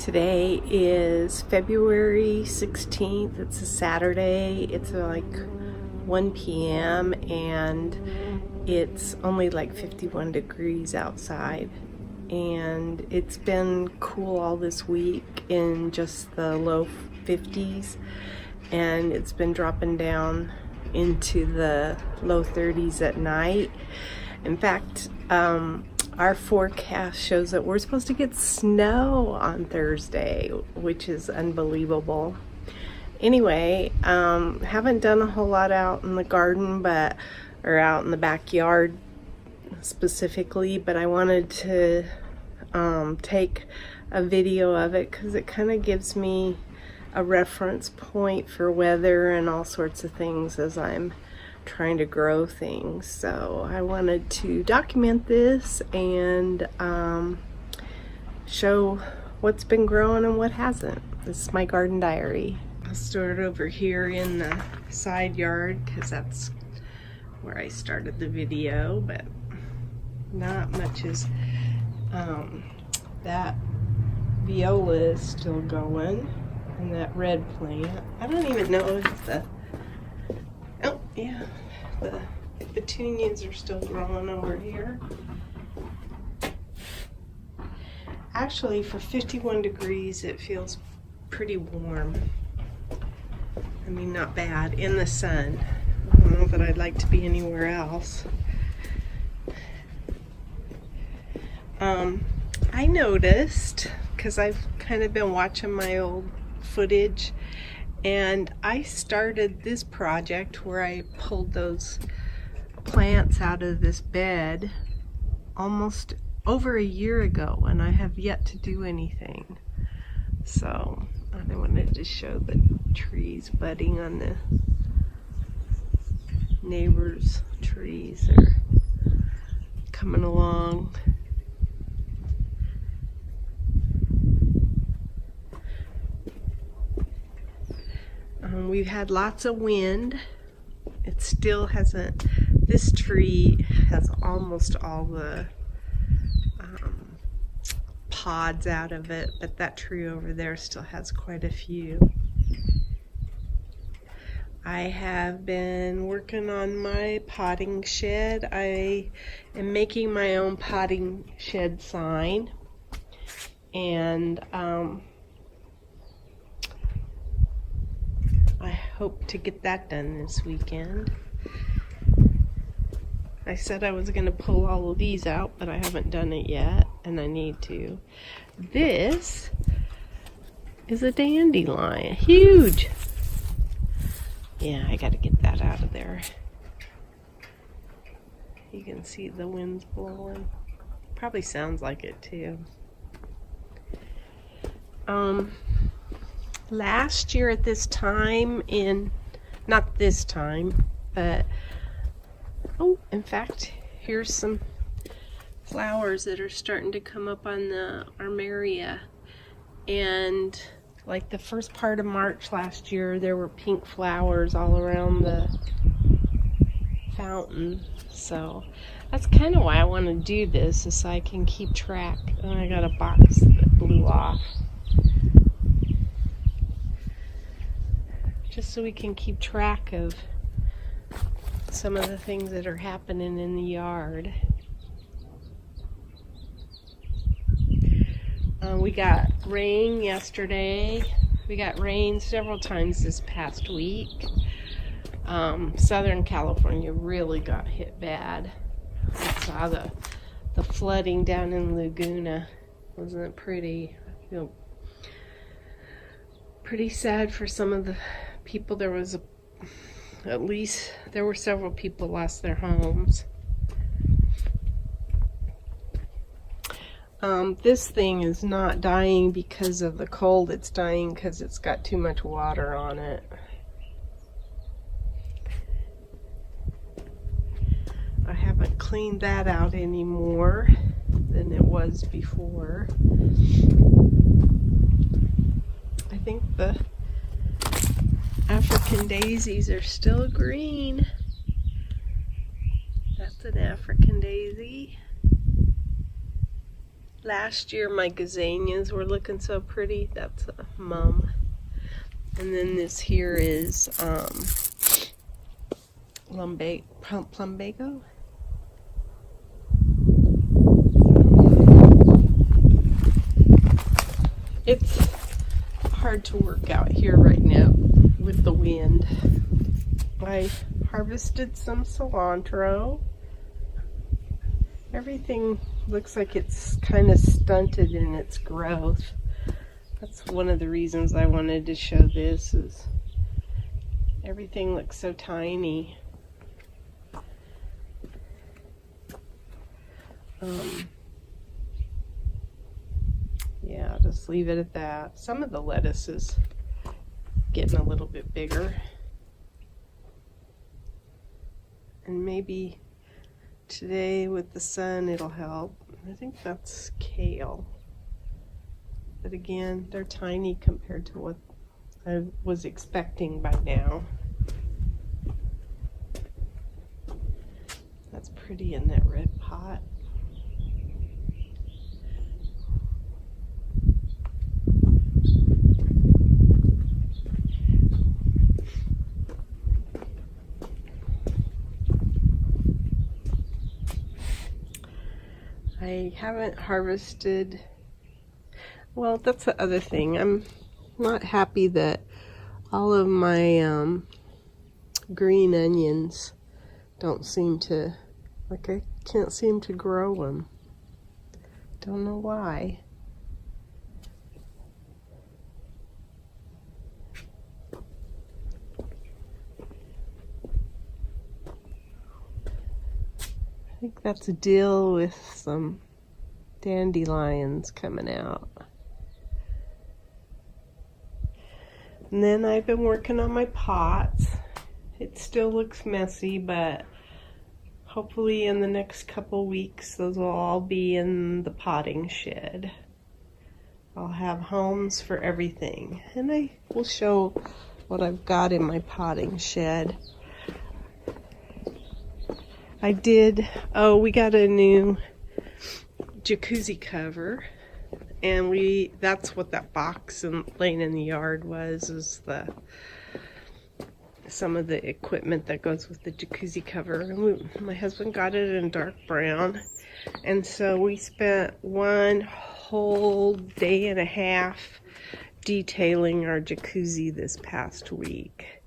Today is February 16th. It's a Saturday. It's like 1 p.m. and it's only like 51 degrees outside. And it's been cool all this week in just the low 50s. And it's been dropping down into the low 30s at night. In fact, our forecast shows that we're supposed to get snow on Thursday, which is unbelievable. Anyway, haven't done a whole lot out in the garden, or out in the backyard specifically, but I wanted to take a video of it because it kind of gives me a reference point for weather and all sorts of things as I'm trying to grow things. So I wanted to document this and show what's been growing and what hasn't. This is my garden diary. I'll start over here in the side yard because that's where I started the video, but not much is that viola is still going, and that red plant. I don't even know if the the petunias are still growing over here. Actually, for 51 degrees, it feels pretty warm. I mean, not bad in the sun. I don't know that I'd like to be anywhere else. I noticed, because I've kind of been watching my old footage, and I started this project where I pulled those plants out of this bed almost over a year ago, and I have yet to do anything. So I wanted to show the trees budding on the neighbors' trees are coming along. We've had lots of wind. It still hasn't, this tree has almost all the pods out of it, but that tree over there still has quite a few. I have been working on my potting shed. I am making my own potting shed sign, and I hope to get that done this weekend. I said I was going to pull all of these out, but I haven't done it yet, and I need to. This is a dandelion. Huge! Yeah, I got to get that out of there. You can see the wind's blowing. Probably sounds like it too. Last year at this time, not this time, but in fact, here's some flowers that are starting to come up on the armeria. And like the first part of March last year, there were pink flowers all around the fountain. So that's kind of why I want to do this, is so I can keep track. And I got a box that blew off. Just so we can keep track of some of the things that are happening in the yard. We got rain yesterday. We got rain several times this past week. Southern California really got hit bad. I saw the flooding down in Laguna. Wasn't it pretty? I feel pretty sad for some of the people. There was there were several people lost their homes. This thing is not dying because of the cold. It's dying because it's got too much water on it. I haven't cleaned that out any more than it was before. I think the African daisies are still green. That's an African daisy. Last year my gazanias were looking so pretty. That's a mum. And then this here is plumbago. It's hard to work out here right now with the wind. I harvested some cilantro. Everything looks like it's kind of stunted in its growth. That's one of the reasons I wanted to show this, is everything looks so tiny. Yeah, I'll just leave it at that. Some of the lettuce is getting a little bit bigger. And maybe today with the sun it'll help. I think that's kale. But again, they're tiny compared to what I was expecting by now. That's pretty in that red pot. I haven't harvested. Well, that's the other thing. I'm not happy that all of my green onions don't seem to, like, I can't seem to grow them. Don't know why. I think that's a deal with some dandelions coming out. And then I've been working on my pots. It still looks messy, but hopefully in the next couple weeks those will all be in the potting shed. I'll have homes for everything, and I will show what I've got in my potting shed. We got a new jacuzzi cover, and that's what that box laying in the yard was, is some of the equipment that goes with the jacuzzi cover. And my husband got it in dark brown, and so we spent one whole day and a half detailing our jacuzzi this past week.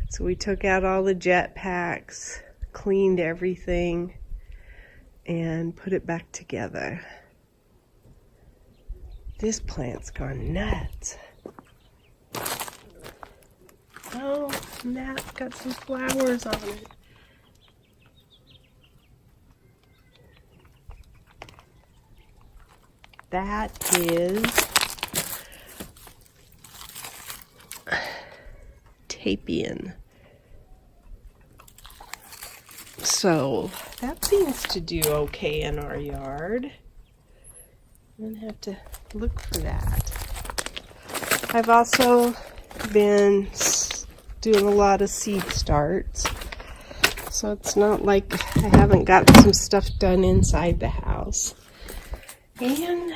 So we took out all the jet packs, cleaned everything, and put it back together. This plant's gone nuts. Oh, and that's got some flowers on it. That is Tapion. So that seems to do okay in our yard. I'm gonna have to look for that. I've also been doing a lot of seed starts, so it's not like I haven't got some stuff done inside the house. And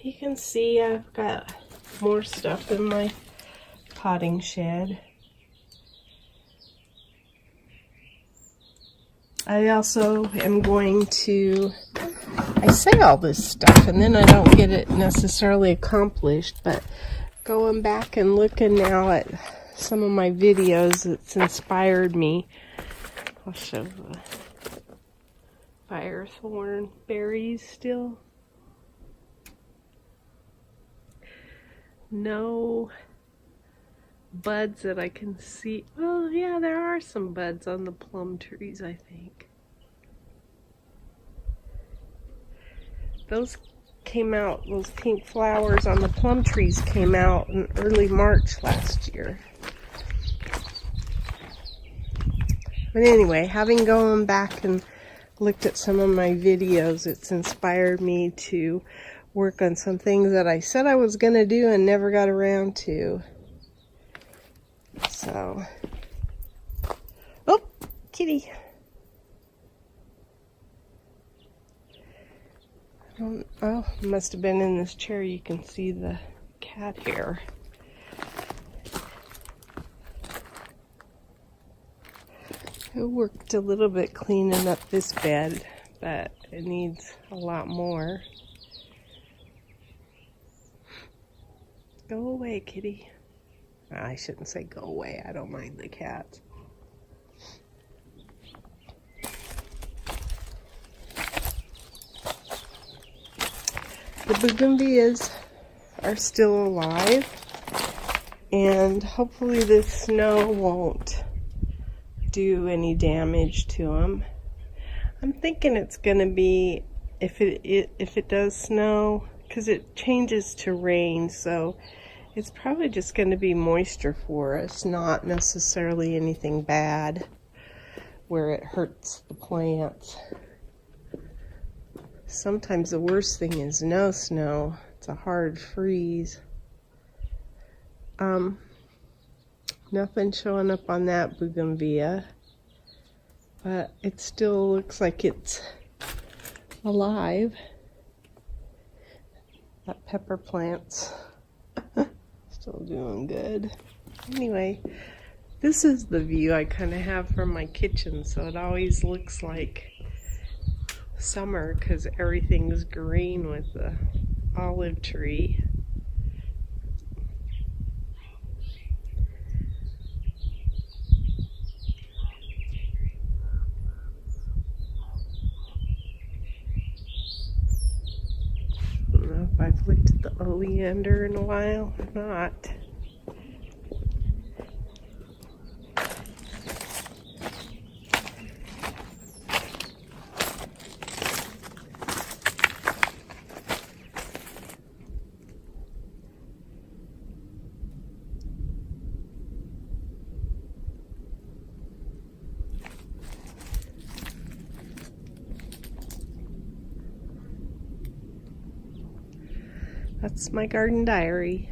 you can see I've got more stuff in my potting shed. I also am going to, I say all this stuff and then I don't get it necessarily accomplished, but going back and looking now at some of my videos, it's inspired me. I'll show the firethorn berries still. No buds that I can see. Well, yeah, there are some buds on the plum trees, I think. Those came out, those pink flowers on the plum trees came out in early March last year. But anyway, having gone back and looked at some of my videos, it's inspired me to work on some things that I said I was going to do and never got around to. So, oh, kitty. Oh, it must have been in this chair. You can see the cat hair. I worked a little bit cleaning up this bed, but it needs a lot more. Go away, kitty. I shouldn't say go away. I don't mind the cats. The bougainvilleas are still alive, and hopefully the snow won't do any damage to them. I'm thinking it's going to be, if it does snow, because it changes to rain, so it's probably just going to be moisture for us, not necessarily anything bad where it hurts the plants. Sometimes the worst thing is no snow. It's a hard freeze. Nothing showing up on that bougainvillea, but it still looks like it's alive. That pepper plant's still doing good. Anyway, this is the view I kind of have from my kitchen, so it always looks like summer because everything's green with the olive tree. I don't know if I've looked at the oleander in a while or not. That's my garden diary.